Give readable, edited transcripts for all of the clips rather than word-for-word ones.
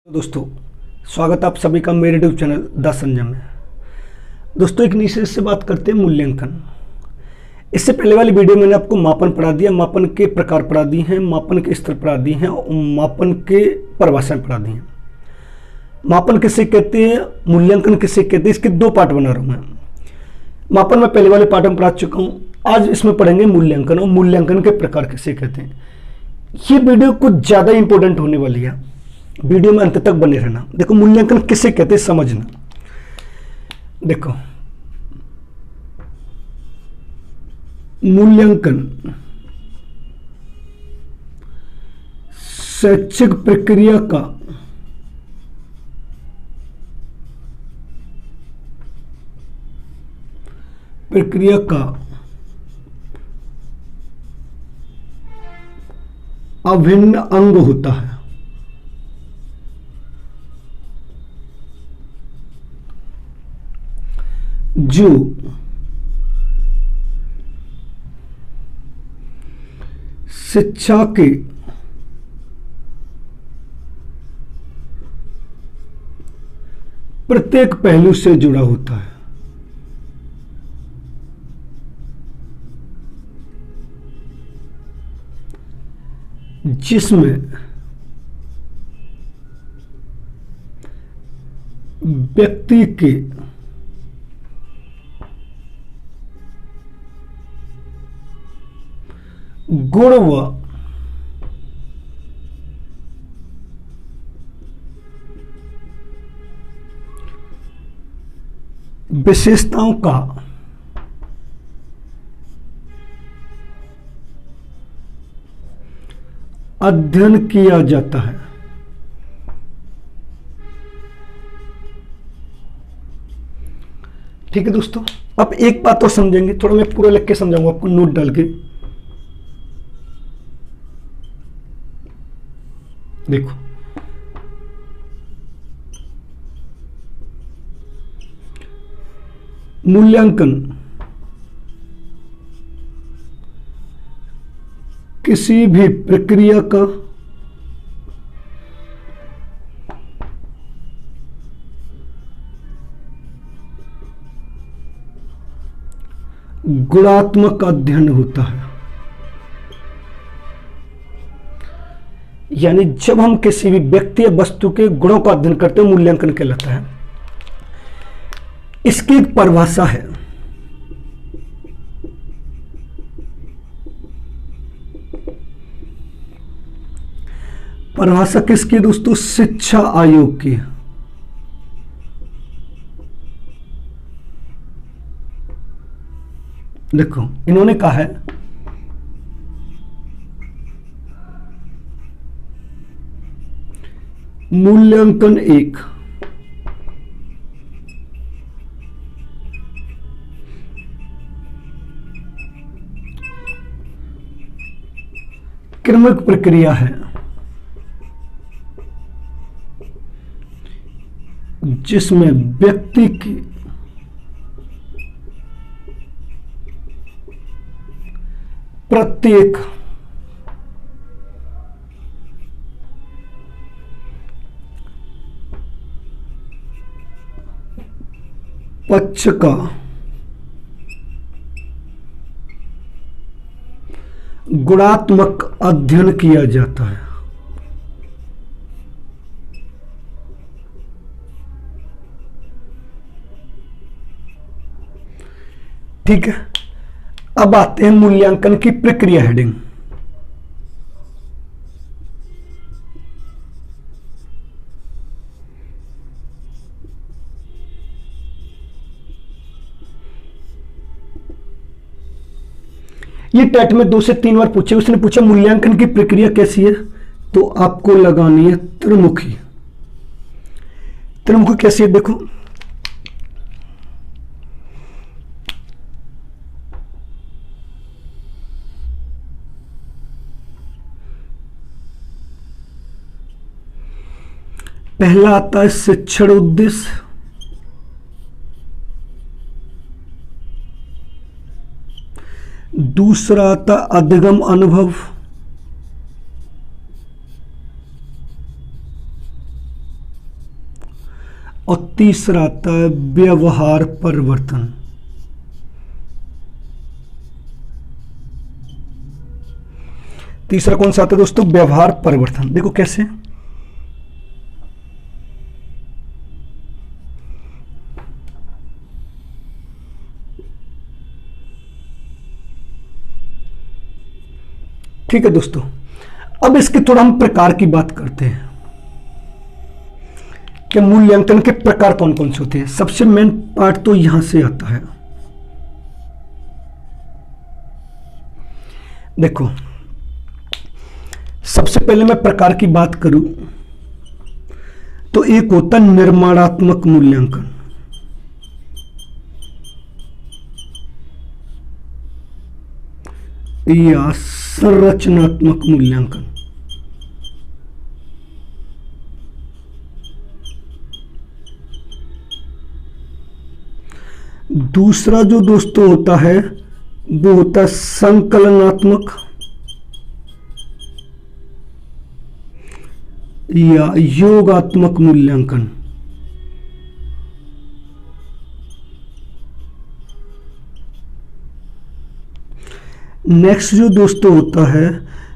दोस्तों, स्वागत है आप सभी का मेरे यूट्यूब चैनल द संजम में। दोस्तों, एक नई सीरीज से बात करते हैं मूल्यांकन। इससे पहले वाली वीडियो में मैंने आपको मापन पढ़ा दिया, मापन के प्रकार पढ़ा दिए हैं, मापन के स्तर पढ़ा दिए हैं और मापन के परिभाषाएं पढ़ा दी हैं। मापन किसे कहते हैं, मूल्यांकन किसे कहते हैं, इसके दो पार्ट बना रहा हूं मैं। मापन में पहले वाले पार्ट में पढ़ा चुका हूं, आज इसमें पढ़ेंगे मूल्यांकन और मूल्यांकन के प्रकार किसे कहते हैं। ये वीडियो कुछ ज़्यादा इंपॉर्टेंट होने वाली है, वीडियो में अंत तक बने रहना। देखो, मूल्यांकन किसे कहते हैं समझना। देखो, मूल्यांकन शैक्षिक प्रक्रिया का अभिन्न अंग होता है। जो शिक्षा के प्रत्येक पहलू से जुड़ा होता है। जिसमें व्यक्ति के गुण व विशेषताओं का अध्ययन किया जाता है। ठीक है दोस्तों, अब एक बात और समझेंगे, थोड़ा मैं पूरा लिख के समझाऊंगा आपको नोट डाल के। देखो, मूल्यांकन किसी भी प्रक्रिया का गुणात्मक अध्ययन होता है। यानी जब हम किसी भी व्यक्ति या वस्तु के गुणों का अध्ययन करते हैं, मूल्यांकन कहलाता है। इसकी एक परिभाषा है, परिभाषा किसकी दोस्तों? शिक्षा आयोग की। देखो, इन्होंने कहा है मूल्यांकन एक क्रमिक प्रक्रिया है जिसमें व्यक्ति की प्रत्येक पक्ष का गुणात्मक अध्ययन किया जाता है। ठीक है, अब आते हैं मूल्यांकन की प्रक्रिया हेडिंग। ये टेट में 2 से 3 बार पूछे, उसने पूछा मूल्यांकन की प्रक्रिया कैसी है, तो आपको लगानी है त्रिमुखी। त्रिमुखी कैसी है? देखो, पहला आता है शिक्षण उद्देश्य, दूसरा आता अधिगम अनुभव, और तीसरा आता है व्यवहार परिवर्तन। तीसरा कौन सा आता है दोस्तों? व्यवहार परिवर्तन। देखो कैसे, ठीक है दोस्तों। अब इसके थोड़ा हम प्रकार की बात करते हैं कि मूल्यांकन के प्रकार कौन कौन से होते हैं। सबसे मेन पार्ट तो यहां से आता है। देखो, सबसे पहले मैं प्रकार की बात करूं तो एक होता है निर्माणात्मक मूल्यांकन, या संरचनात्मक मूल्यांकन। दूसरा जो दोस्तों होता है वो होता है संकलनात्मक या योगात्मक मूल्यांकन। नेक्स्ट जो दोस्तों होता है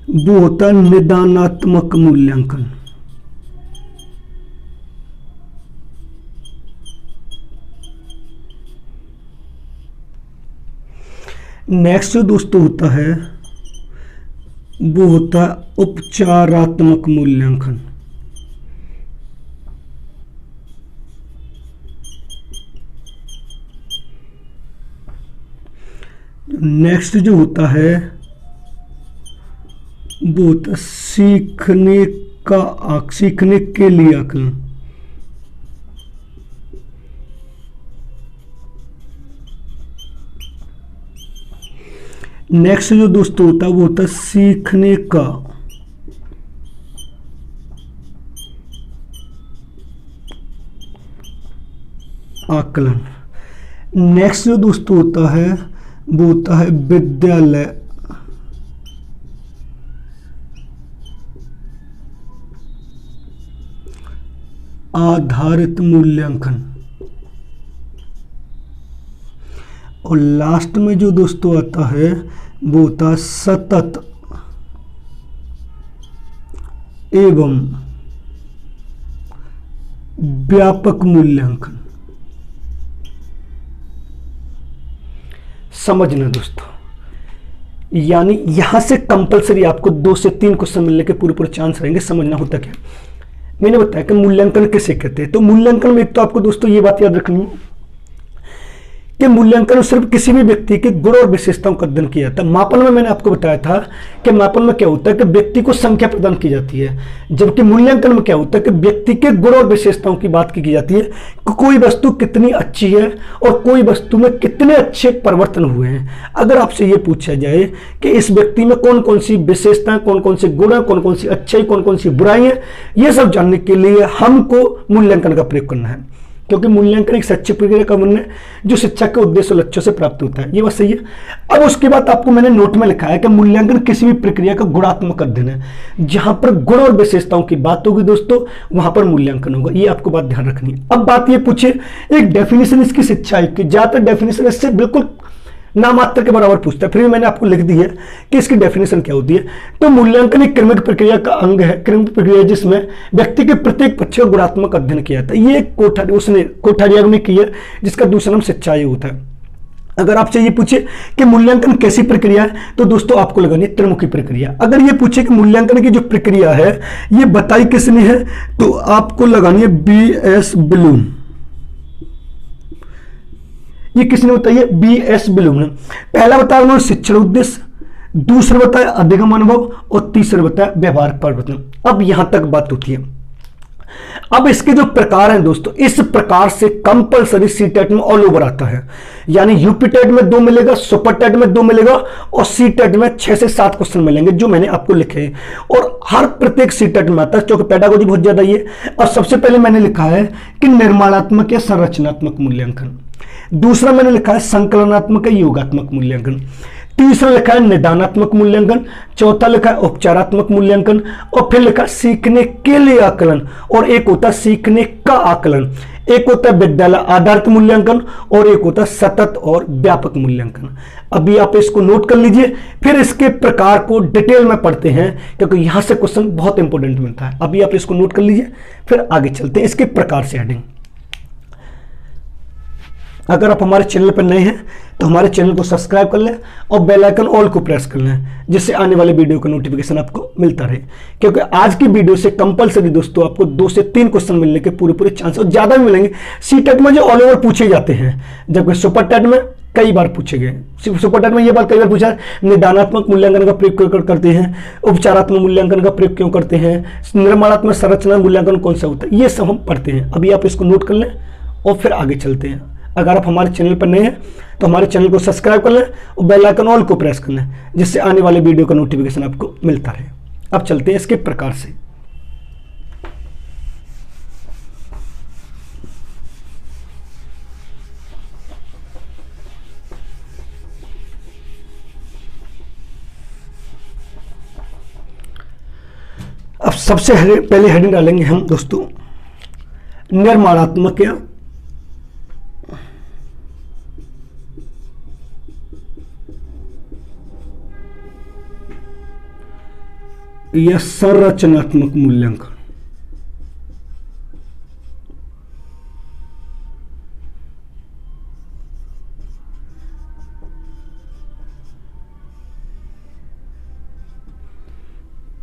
वो होता है निदानात्मक मूल्यांकन। नेक्स्ट जो दोस्तों होता है वो होता है उपचारात्मक मूल्यांकन। नेक्स्ट जो होता है वो होता है सीखने के लिए आकलन। नेक्स्ट जो दोस्तों होता है वो होता है सीखने का आकलन। नेक्स्ट जो दोस्तों होता है वो होता है विद्यालय आधारित मूल्यांकन। और लास्ट में जो दोस्तों आता है वो होता है सतत एवं व्यापक मूल्यांकन। समझना दोस्तों, यानी यहां से कंपलसरी आपको 2 से 3 क्वेश्चन मिलने के पूरे चांस रहेंगे। समझना होता क्या, मैंने बताया कि मूल्यांकन किसे कहते हैं। तो मूल्यांकन में एक तो आपको दोस्तों ये बात याद रखनी है कि मूल्यांकन सिर्फ किसी भी व्यक्ति के गुण और विशेषताओं का अध्ययन किया जाता है। मापन में मैंने आपको बताया था कि मापन में क्या होता है कि व्यक्ति को संख्या प्रदान की जाती है, जबकि मूल्यांकन में क्या होता है कि व्यक्ति के गुण और विशेषताओं की बात की जाती है कि कोई वस्तु कितनी अच्छी है और कोई वस्तु में कितने अच्छे परिवर्तन हुए हैं। अगर आपसे ये पूछा जाए कि इस व्यक्ति में कौन कौन सी विशेषताएं, कौन कौन से गुण है, कौन कौन सी अच्छाई, कौन कौन सी बुराई है, ये सब जानने के लिए हमको मूल्यांकन का प्रयोग करना है, क्योंकि मूल्यांकन एक सच्ची प्रक्रिया का वर्णन है जो शिक्षा के उद्देश्य और लक्ष्यों से प्राप्त होता है। ये बात सही है। अब उसके बाद आपको मैंने नोट में लिखा है कि मूल्यांकन किसी भी प्रक्रिया का गुणात्मक अध्ययन है। जहां पर गुण और विशेषताओं की बात होगी दोस्तों, वहां पर मूल्यांकन होगा। ये आपको बात ध्यान रखनी है। अब बात ये पूछे एक डेफिनेशन इसकी शिक्षा की, ज्यादातर डेफिनेशन इससे बिल्कुल नामात्र के बराबर पूछता है, फिर भी मैंने आपको लिख दी है कि इसकी डेफिनेशन क्या होती है। तो मूल्यांकन एक क्रमिक प्रक्रिया का अंग है, क्रमिक प्रक्रिया जिसमें व्यक्ति के प्रत्येक पक्ष का गुणात्मक अध्ययन किया जाता है। ये कोठारिया ने किया, जिसका दूसरा नाम शिक्षा होता है। अगर आपसे ये पूछे कि मूल्यांकन कैसी प्रक्रिया है, तो दोस्तों आपको लगानी है त्रिमुखी प्रक्रिया। अगर ये पूछे कि मूल्यांकन की जो प्रक्रिया है ये बताई किसने है, तो आपको लगानी है B.S. ब्लूम। ये किसने बताई है? B.S. ब्लूम ने। पहला बताया उन्होंने शिक्षण उद्देश्य, दूसरा बताया अधिगम अनुभव और तीसरा बताया व्यवहार परिवर्तन। अब यहां तक बात होती है। अब इसके जो प्रकार हैं दोस्तों, इस प्रकार से कंपलसरी सीटेट में ऑल ओवर आता है, यानी यूपी टेट में 2 मिलेगा, सुपर टेट में 2 मिलेगा और सीटेट में 6 से 7 क्वेश्चन मिलेंगे जो मैंने आपको लिखे हैं। और हर प्रत्येक सीटेट में आता है, क्योंकि पेडागोजी बहुत ज्यादा ये। और सबसे पहले मैंने लिखा है कि निर्माणात्मक या संरचनात्मक मूल्यांकन, दूसरा मैंने लिखा है संकलनात्मक या योगात्मक मूल्यांकन, तीसरा लिखा है निदानात्मक मूल्यांकन, चौथा लिखा है उपचारात्मक मूल्यांकन और फिर लिखा है सीखने के लिए आकलन, और एक होता है सीखने का आकलन। एक होता है विद्यालय आधारित मूल्यांकन और एक होता है सतत और व्यापक मूल्यांकन। अभी आप इसको नोट कर लीजिए, फिर इसके प्रकार को डिटेल में पढ़ते हैं क्योंकि यहां से क्वेश्चन बहुत इंपॉर्टेंट मिलता है। अभी आप इसको नोट कर लीजिए, फिर आगे चलते हैं इसके प्रकार से हेडिंग। अगर आप हमारे चैनल पर नए हैं तो हमारे चैनल को सब्सक्राइब कर लें और बेल आइकन ऑल को प्रेस कर लें, जिससे आने वाले वीडियो का नोटिफिकेशन आपको मिलता रहे। क्योंकि आज की वीडियो से कंपलसरी दोस्तों आपको 2 से 3 क्वेश्चन मिलने के पूरे चांस और ज्यादा भी मिलेंगे। सीटेट में जो ऑल ओवर पूछे जाते हैं, जबकि सुपर टेट में कई बार पूछे गए। सुपर टेट में ये बात कई बार पूछा, निदानात्मक मूल्यांकन का प्रयोग क्यों करते हैं, उपचारात्मक मूल्यांकन का प्रयोग क्यों करते हैं, निर्माणात्मक संरचना मूल्यांकन कौन सा होता है, ये सब हम पढ़ते हैं। अभी आप इसको नोट कर लें और फिर आगे चलते हैं। अगर आप हमारे चैनल पर नए हैं तो हमारे चैनल को सब्सक्राइब कर लें और बेल आइकन ऑल को प्रेस कर लें, जिससे आने वाले वीडियो का नोटिफिकेशन आपको मिलता रहे। अब चलते हैं इसके प्रकार से। अब सबसे पहले हेडिंग डालेंगे हम दोस्तों निर्माणात्मक या संरचनात्मक मूल्यांकन।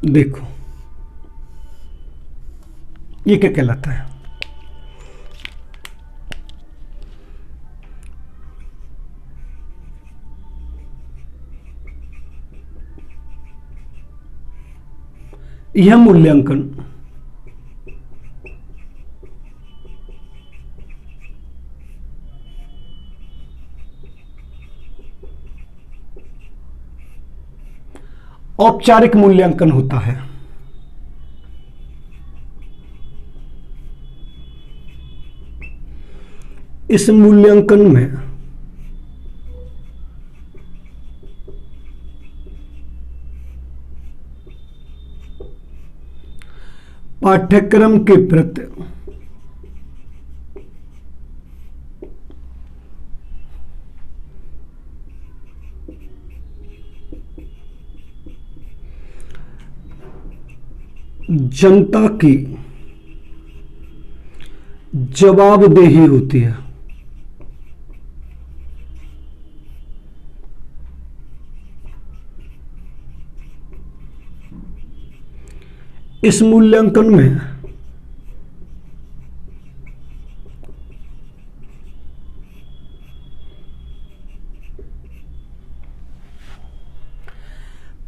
देखो ये क्या कहलाता है। यह मूल्यांकन औपचारिक मूल्यांकन होता है। इस मूल्यांकन में पाठ्यक्रम के प्रति जनता की जवाबदेही होती है। इस मूल्यांकन में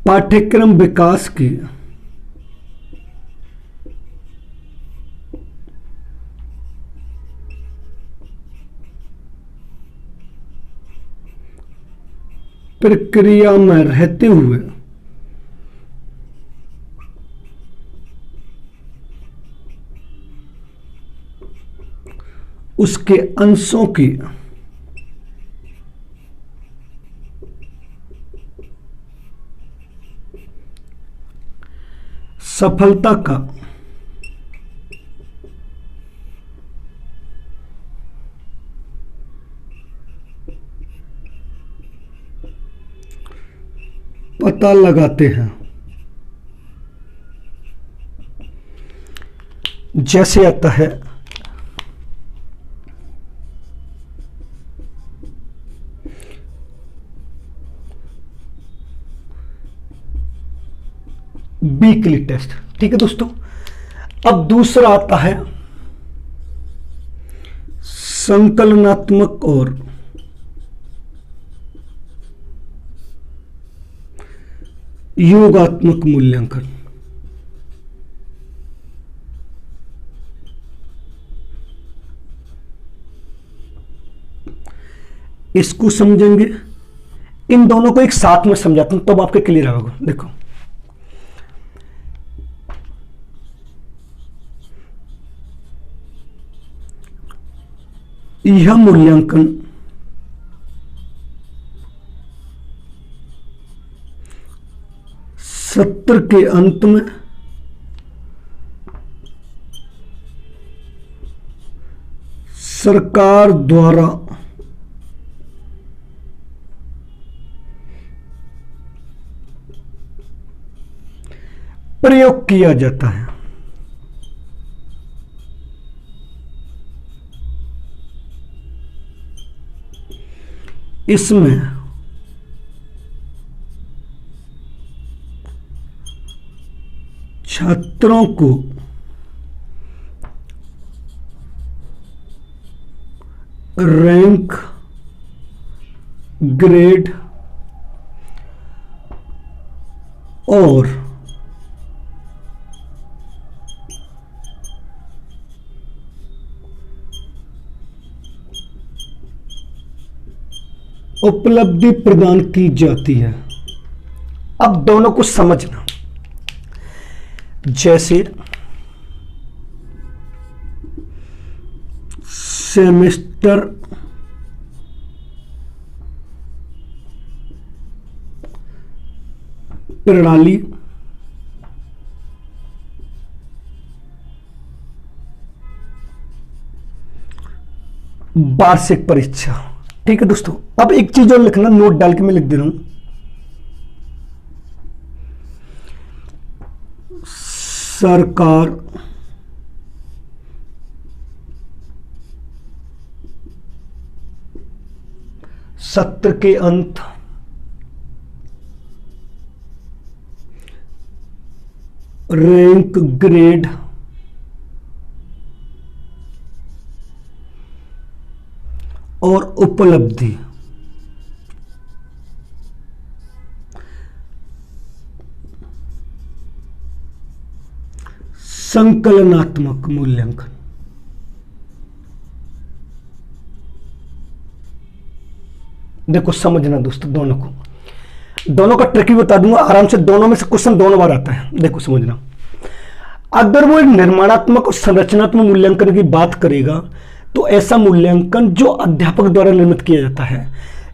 पाठ्यक्रम विकास की प्रक्रिया में रहते हुए उसके अंशों की सफलता का पता लगाते हैं। जैसे आता है वीकली टेस्ट। ठीक है दोस्तों, अब दूसरा आता है संकलनात्मक और योगात्मक मूल्यांकन। इसको समझेंगे, इन दोनों को एक साथ में समझाता हूं तब आपके क्लियर होगा। देखो यह मूल्यांकन सत्र के अंत में सरकार द्वारा प्रयोग किया जाता है। इसमें छात्रों को रैंक, ग्रेड और उपलब्धि प्रदान की जाती है। अब दोनों को समझना, जैसे सेमेस्टर प्रणाली, वार्षिक परीक्षा। ठीक है दोस्तों, अब एक चीज और लिखना, नोट डाल के मैं लिख दे रहा हूं। सरकार सत्र के अंत रैंक, ग्रेड और उपलब्धि संकलनात्मक मूल्यांकन। देखो समझना दोस्तों, दोनों का ट्रिक भी बता दूंगा आराम से, दोनों में से क्वेश्चन दोनों बार आता है। देखो समझना, अगर वो निर्माणात्मक और संरचनात्मक मूल्यांकन की बात करेगा तो ऐसा मूल्यांकन जो अध्यापक द्वारा निर्मित किया जाता है,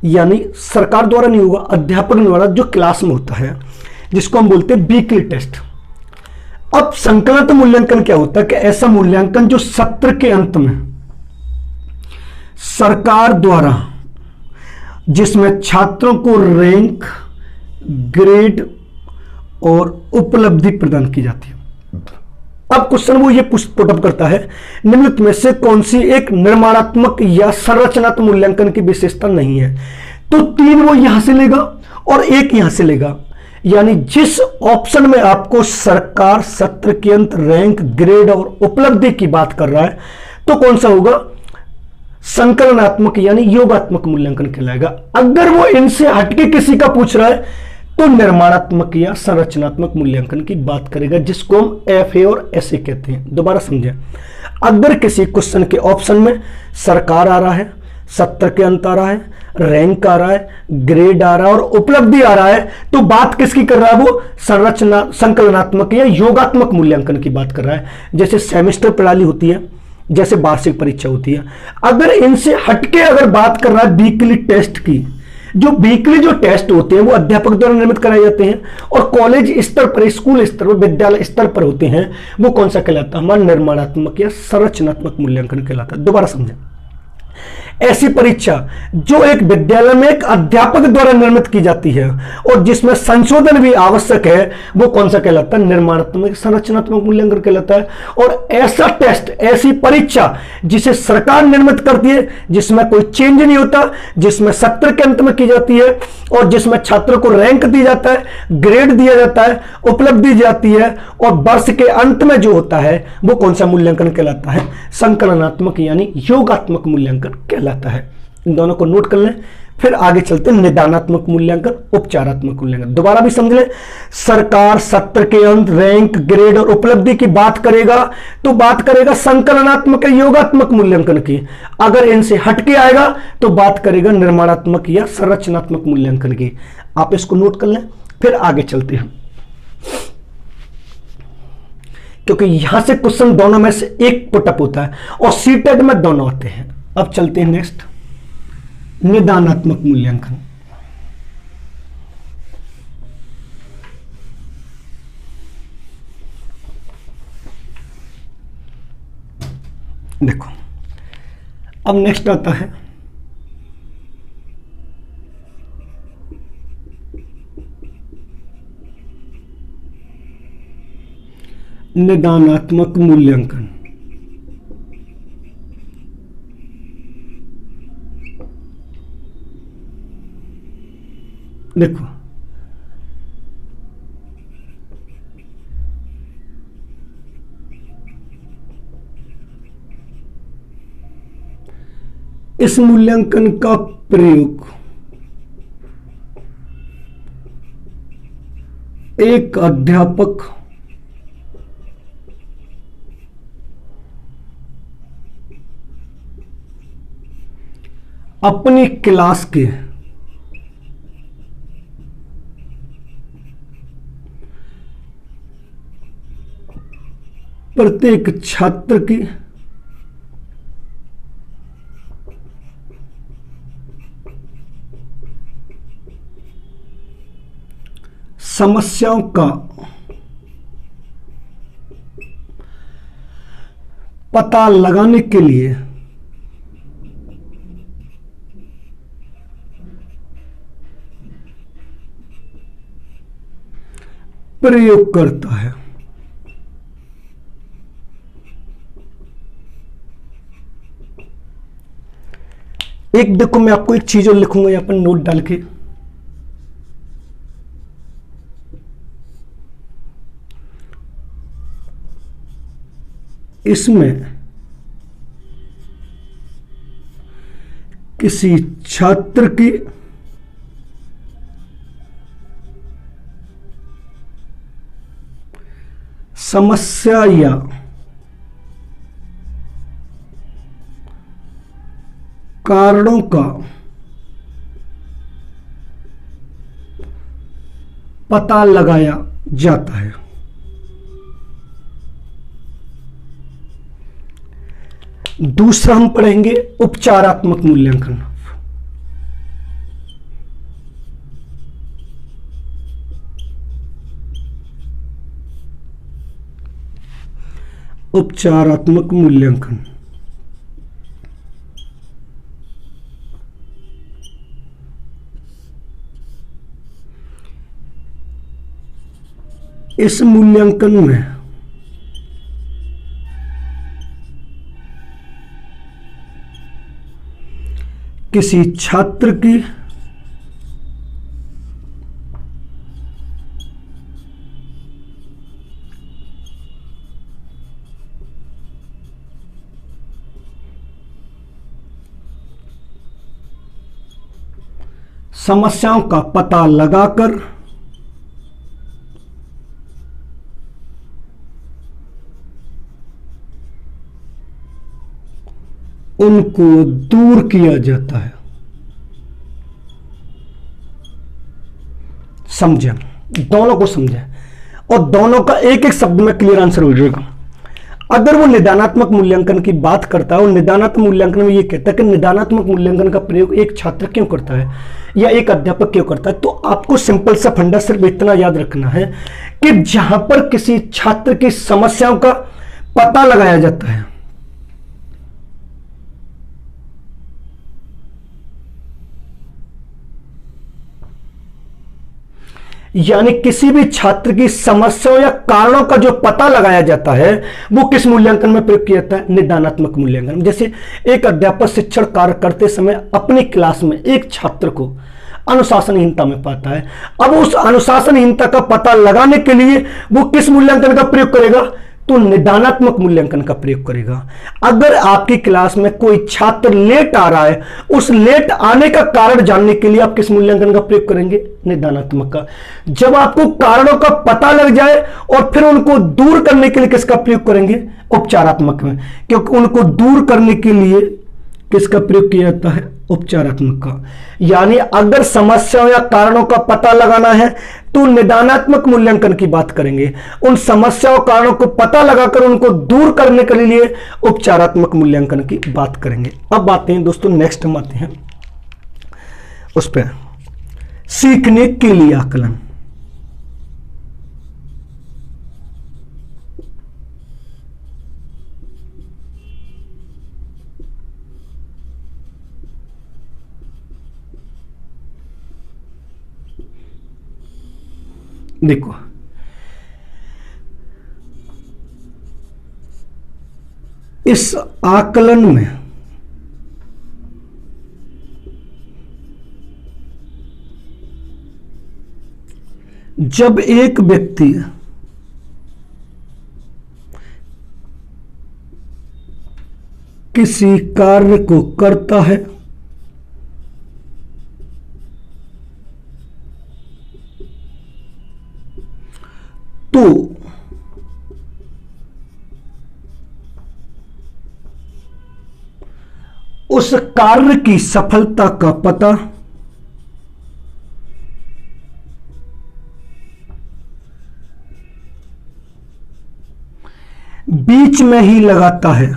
यानी सरकार द्वारा नहीं होगा, अध्यापक द्वारा जो क्लास में होता है, जिसको हम बोलते हैं वीकली टेस्ट। अब संकलनात्मक मूल्यांकन क्या होता है कि ऐसा मूल्यांकन जो सत्र के अंत में सरकार द्वारा, जिसमें छात्रों को रैंक, ग्रेड और उपलब्धि प्रदान की जाती है। अब क्वेश्चन वो ये पुटअप करता है, निम्नलिखित में से कौन सी एक निर्माणात्मक या संरचनात्मक मूल्यांकन की विशेषता नहीं है? तो 3 वो यहां से लेगा और 1 यहां से लेगा, यानी जिस ऑप्शन में आपको सरकार सत्र के अंत रैंक, ग्रेड और उपलब्धि की बात कर रहा है तो कौन सा होगा? संकलनात्मक यानी योगात्मक मूल्यांकन कहलाएगा। अगर वो इनसे हटके किसी का पूछ रहा है तो निर्माणात्मक या संरचनात्मक मूल्यांकन की बात करेगा, जिसको हम FA और SA कहते हैं। दोबारा समझें, अगर किसी क्वेश्चन के ऑप्शन में सरकार आ रहा है, सत्र के अंत आ रहा है, रैंक आ रहा है, ग्रेड आ रहा है और उपलब्धि आ रहा है, तो बात किसकी कर रहा है? वो संकलनात्मक या योगात्मक मूल्यांकन की बात कर रहा है। जैसे सेमेस्टर प्रणाली होती है, जैसे वार्षिक परीक्षा होती है। अगर इनसे हटके अगर बात कर रहा है वीकली टेस्ट की, जो वीकली जो टेस्ट होते हैं वो अध्यापक द्वारा निर्मित कराए जाते हैं और कॉलेज स्तर पर, स्कूल स्तर पर, विद्यालय स्तर पर होते हैं, वो कौन सा कहलाता है? हमारा निर्माणात्मक या संरचनात्मक मूल्यांकन कहलाता है। दोबारा समझें, ऐसी परीक्षा जो एक विद्यालय में एक अध्यापक द्वारा निर्मित की जाती है और जिसमें संशोधन भी आवश्यक है, वो कौन सा कहलाता है? निर्माणात्मक संरचनात्मक मूल्यांकन कहलाता है। और ऐसा टेस्ट, ऐसी परीक्षा जिसे सरकार निर्मित करती है, जिसमें कोई चेंज नहीं होता, जिसमें सत्र के अंत में की जाती है और जिसमें छात्रों को रैंक दिया जाता है, ग्रेड दिया जाता है, उपलब्धि दी जाती है और वर्ष के अंत में जो होता है वो कौन सा मूल्यांकन कहलाता है? संकलनात्मक यानी योगात्मक मूल्यांकन कहलाता है। इन दोनों को नोट कर लें, फिर आगे चलते हैं निदानात्मक मूल्यांकन, उपचारात्मक मूल्यांकन। दोबारा भी समझ लें, सरकार सत्र के अंत रैंक, ग्रेड और उपलब्धि की बात करेगा तो बात करेगा संकलनात्मक या योगात्मक मूल्यांकन की। अगर इनसे हटके आएगा तो बात करेगा निर्माणात्मक या संरचनात्मक मूल्यांकन की। आप इसको नोट कर लें, फिर आगे चलते हैं, क्योंकि यहां से क्वेश्चन दोनों में से एक पुटअप होता है और सीटेट में दोनों आते हैं। अब चलते हैं नेक्स्ट, निदानात्मक मूल्यांकन। देखो, अब नेक्स्ट आता है निदानात्मक मूल्यांकन। देखो, इस मूल्यांकन का प्रयोग एक अध्यापक अपनी क्लास के प्रत्येक छात्र की समस्याओं का पता लगाने के लिए प्रयोग करता है। एक देखो, मैं आपको एक चीज और लिखूंगा यहां पर नोट डाल के, इसमें किसी छात्र की समस्या या कारणों का पता लगाया जाता है। दूसरा हम पढ़ेंगे उपचारात्मक मूल्यांकन। उपचारात्मक मूल्यांकन इस मूल्यांकन में किसी छात्र की समस्याओं का पता लगाकर उनको दूर किया जाता है। समझे? दोनों को समझे और दोनों का एक एक शब्द में क्लियर आंसर हो जाएगा। अगर वो निदानात्मक मूल्यांकन की बात करता है और निदानात्मक मूल्यांकन में ये कहता है कि निदानात्मक मूल्यांकन का प्रयोग एक छात्र क्यों करता है या एक अध्यापक क्यों करता है, तो आपको सिंपल सा फंडा सिर्फ इतना याद रखना है कि जहां पर किसी छात्र की समस्याओं का पता लगाया जाता है, यानी किसी भी छात्र की समस्याओं या कारणों का जो पता लगाया जाता है वो किस मूल्यांकन में प्रयोग किया जाता है? निदानात्मक मूल्यांकन। जैसे एक अध्यापक शिक्षण कार्य करते समय अपनी क्लास में एक छात्र को अनुशासनहीनता में पाता है, अब उस अनुशासनहीनता का पता लगाने के लिए वो किस मूल्यांकन का प्रयोग करेगा? तो निदानात्मक मूल्यांकन का प्रयोग करेगा। अगर आपकी क्लास में कोई छात्र लेट आ रहा है, उस लेट आने का कारण जानने के लिए आप किस मूल्यांकन का प्रयोग करेंगे? निदानात्मक का। जब आपको कारणों का पता लग जाए और फिर उनको दूर करने के लिए किसका प्रयोग करेंगे? उपचारात्मक में, क्योंकि उनको दूर करने के लिए किसका प्रयोग किया जाता है? उपचारात्मक का। यानी अगर समस्याओं या कारणों का पता लगाना है तो निदानात्मक मूल्यांकन की बात करेंगे, उन समस्याओं कारणों को पता लगाकर उनको दूर करने के लिए उपचारात्मक मूल्यांकन की बात करेंगे। अब आते हैं दोस्तों, नेक्स्ट हम आते हैं उस पर, सीखने के लिए आकलन। देखो, इस आकलन में जब एक व्यक्ति किसी कार्य को करता है तो उस कार्य की सफलता का पता बीच में ही लगाता है।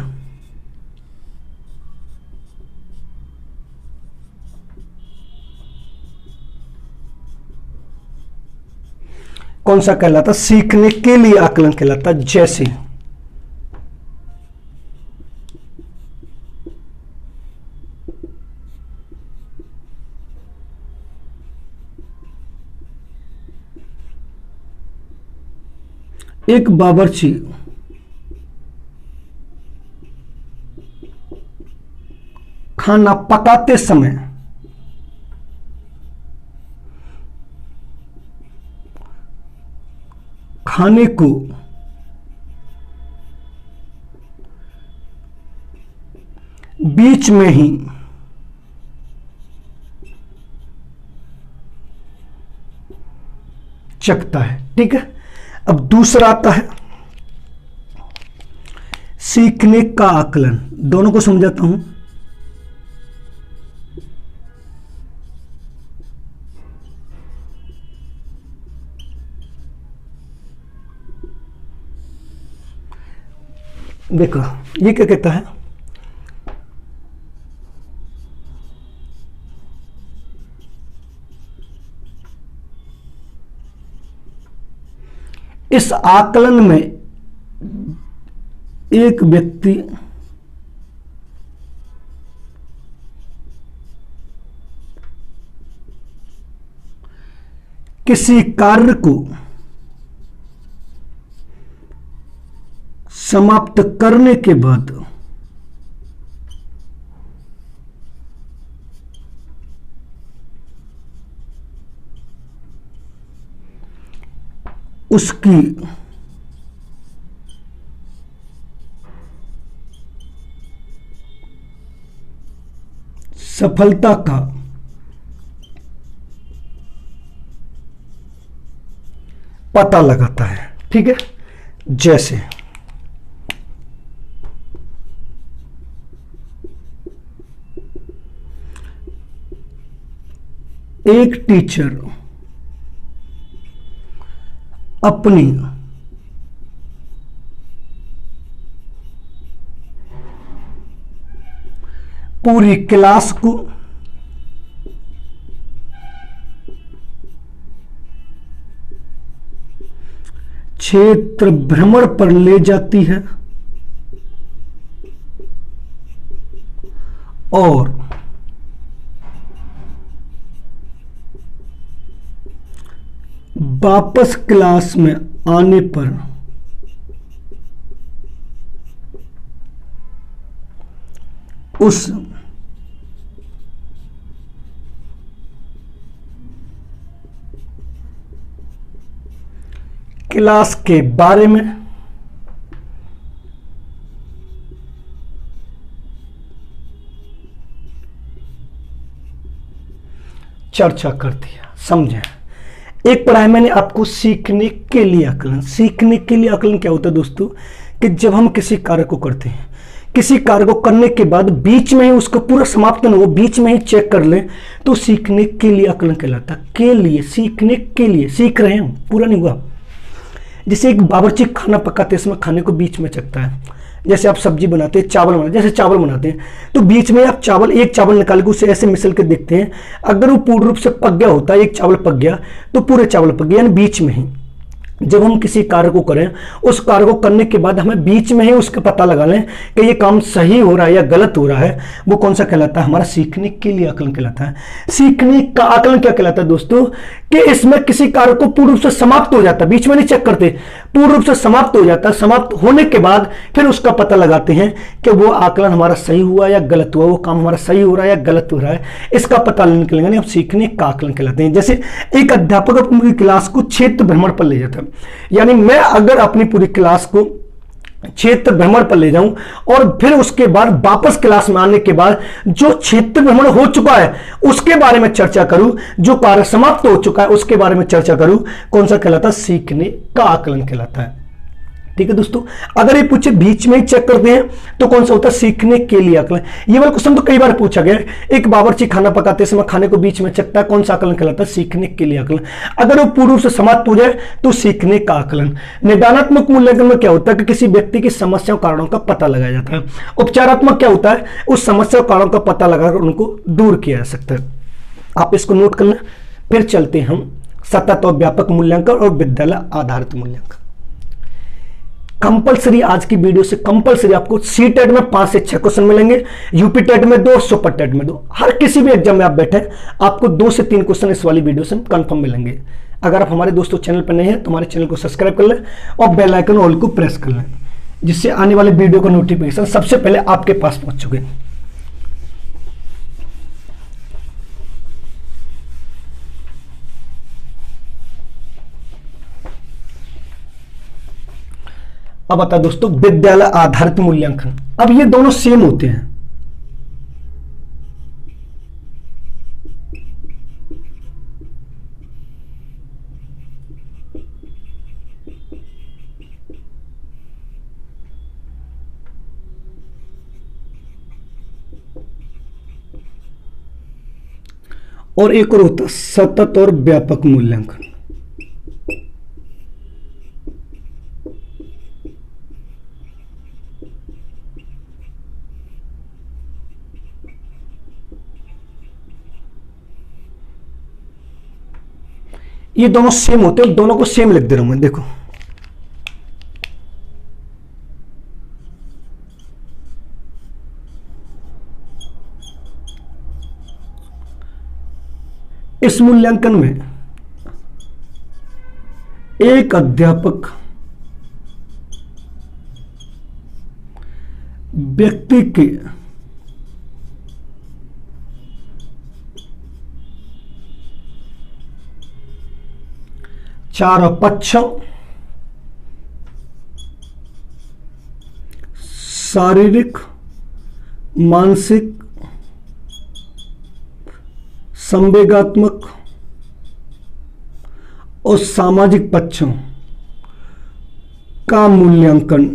कौन सा कहलाता? सीखने के लिए आकलन कहलाता। जैसे एक बावर्ची खाना पकाते समय खाने को बीच में ही चखता है। ठीक है, अब दूसरा आता है सीखने का आकलन। दोनों को समझाता हूं। देखो ये क्या कहता है? इस आकलन में एक व्यक्ति किसी कार्य को समाप्त करने के बाद उसकी सफलता का पता लगाता है। ठीक है, जैसे एक टीचर अपनी पूरी क्लास को क्षेत्र भ्रमण पर ले जाती है और वापस क्लास में आने पर उस क्लास के बारे में चर्चा कर दिया। समझे? एक पढ़ाई मैंने आपको सीखने के लिए आकलन। सीखने के लिए आकलन क्या होता है दोस्तों? कि जब हम किसी कार्य को करते हैं, किसी कार्य को करने के बाद बीच में ही उसका पूरा समाप्त न हो, बीच में ही चेक कर लें, तो सीखने के लिए आकलन कहलाता है। के लिए, सीखने के लिए, सीख रहे हैं, पूरा नहीं हुआ। जैसे एक बावर्ची खाना पकाते समय खाने को बीच में चखता है। जैसे आप सब्जी बनाते हैं, चावल बनाते हैं, जैसे चावल बनाते हैं तो बीच में आप चावल, एक चावल निकाल के उसे ऐसे मिसल के देखते हैं। अगर वो पूर्ण रूप से पक गया होता है, एक चावल पक गया तो पूरे चावल पक गया, यानी बीच में ही। जब हम किसी कार्य को करें, उस कार्य को करने के बाद हमें बीच में ही उसका पता लगा लें कि ये काम सही हो रहा है या गलत हो रहा है, वो कौन सा कहलाता है? हमारा सीखने के लिए आकलन कहलाता है। सीखने का आकलन क्या कहलाता है दोस्तों? कि इसमें किसी कार्य को पूर्ण रूप से समाप्त हो जाता है, बीच में नहीं चेक करते, पूर्ण रूप से समाप्त हो जाता है। समाप्त होने के बाद फिर उसका पता लगाते हैं कि वो आकलन हमारा सही हुआ या गलत हुआ, वो काम हमारा सही हो रहा है या गलत हो रहा है, इसका पता लेने के लिए हम सीखने का आकलन कहलाते हैं। जैसे एक अध्यापक अपनी क्लास को क्षेत्र भ्रमण पर ले जाता है, यानी मैं अगर अपनी पूरी क्लास को क्षेत्र भ्रमण पर ले जाऊं और फिर उसके बाद वापस क्लास में आने के बाद जो क्षेत्र भ्रमण हो चुका है उसके बारे में चर्चा करूं, जो कार्य समाप्त हो चुका है उसके बारे में चर्चा करूं, कौन सा कहलाता है? सीखने का आकलन कहलाता है। ठीक है दोस्तों, अगर ये पूछे बीच में ही चेक करते हैं तो कौन सा होता है? सीखने के लिए आकलन। ये वाला क्वेश्चन तो कई बार पूछा गया है। एक बावर्ची खाना पकाते समय खाने को बीच में चखता है, कौन सा आकलन कहलाता है? सीखने के लिए आकलन। अगर वो पूर्ण रूप से समाप्त हो जाए तो सीखने का आकलन। निदानात्मक मूल्यांकन में क्या होता है कि किसी व्यक्ति की समस्याओं कारणों का पता लगाया जाता है। उपचारात्मक क्या होता है? उस समस्या कारणों का पता लगाकर उनको दूर किया जा सकता है। आप इसको नोट कर लें। फिर चलते हैं हम सतत और व्यापक मूल्यांकन और विद्यालय आधारित मूल्यांकन। कंपलसरी आज की वीडियो से कंपलसरी आपको सी टेट में 5 से 6 क्वेश्चन मिलेंगे, यूपी टेट में 2, सुपर टेट में 2। हर किसी भी एग्जाम में आप बैठे आपको 2 से 3 क्वेश्चन इस वाली वीडियो से कंफर्म मिलेंगे। अगर आप हमारे दोस्तों चैनल पर नहीं है तो हमारे चैनल को सब्सक्राइब कर लें और बेल आइकन ऑल को प्रेस कर लें, जिससे आने वाले वीडियो का नोटिफिकेशन सबसे पहले आपके पास पहुंच चुके। अब आता दोस्तों विद्यालय आधारित मूल्यांकन। अब ये दोनों सेम होते हैं। और एक और होता है सतत और व्यापक मूल्यांकन। ये दोनों सेम होते हैं, दोनों को सेम लिख दे रहा हूं मैं। देखो इस मूल्यांकन में एक अध्यापक व्यक्ति के चारों पक्षों शारीरिक, मानसिक, संवेगात्मक और सामाजिक पक्षों का मूल्यांकन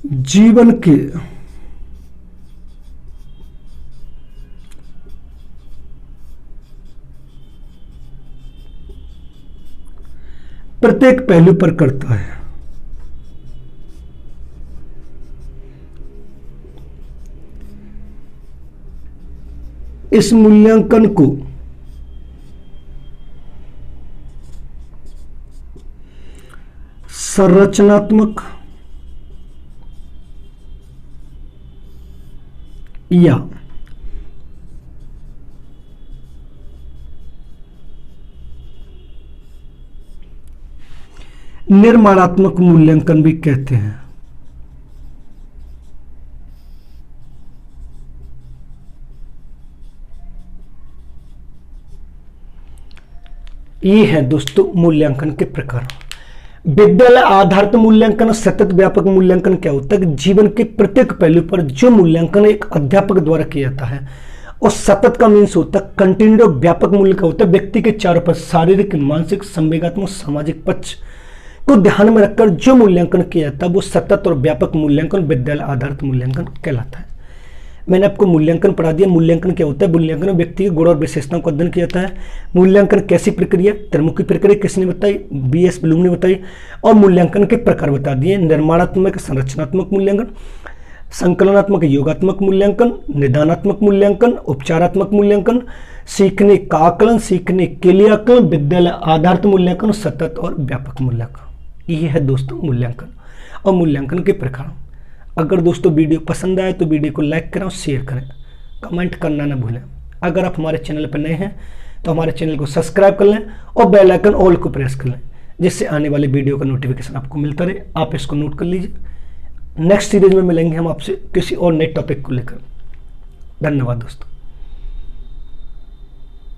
जीवन के प्रत्येक पहलू पर करता है। इस मूल्यांकन को संरचनात्मक या निर्माणात्मक मूल्यांकन भी कहते हैं। ये है दोस्तों मूल्यांकन के प्रकार। विद्यालय आधारित मूल्यांकन और सतत व्यापक मूल्यांकन क्या होता है कि जीवन के प्रत्येक पहलू पर जो मूल्यांकन एक अध्यापक द्वारा किया जाता है, और सतत का मीन्स होता है कंटिन्यू। व्यापक मूल्य का होता है व्यक्ति के चारों पर शारीरिक, मानसिक, संवेगात्मक, सामाजिक पक्ष को ध्यान में रखकर जो मूल्यांकन किया जाता है वो सतत और व्यापक मूल्यांकन, विद्यालय आधारित मूल्यांकन कहलाता है। मैंने आपको मूल्यांकन पढ़ा दिया। मूल्यांकन क्या होता है? मूल्यांकन में व्यक्ति के गुण और विशेषताओं का अध्ययन किया जाता है। मूल्यांकन कैसी प्रक्रिया? त्रिमुखी प्रक्रिया किसने बताई? BS ब्लूम ने बताई। और मूल्यांकन के प्रकार बता दिए। निर्माणात्मक, संरचनात्मक मूल्यांकन, संकलनात्मक, योगात्मक मूल्यांकन, निदानात्मक मूल्यांकन, उपचारात्मक मूल्यांकन, सीखने का आकलन, सीखने के लिए आकलन, विद्यालय आधारित मूल्यांकन, सतत और व्यापक मूल्यांकन। ये है दोस्तों मूल्यांकन और मूल्यांकन के प्रकार। अगर दोस्तों वीडियो पसंद आए तो वीडियो को लाइक करें और शेयर करें, कमेंट करना ना भूलें। अगर आप हमारे चैनल पर नए हैं तो हमारे चैनल को सब्सक्राइब कर लें और बेल आइकन ऑल को प्रेस कर लें, जिससे आने वाली वीडियो का नोटिफिकेशन आपको मिलता रहे। आप इसको नोट कर लीजिए। नेक्स्ट सीरीज में मिलेंगे हम आपसे किसी और नए टॉपिक को लेकर। धन्यवाद दोस्तों।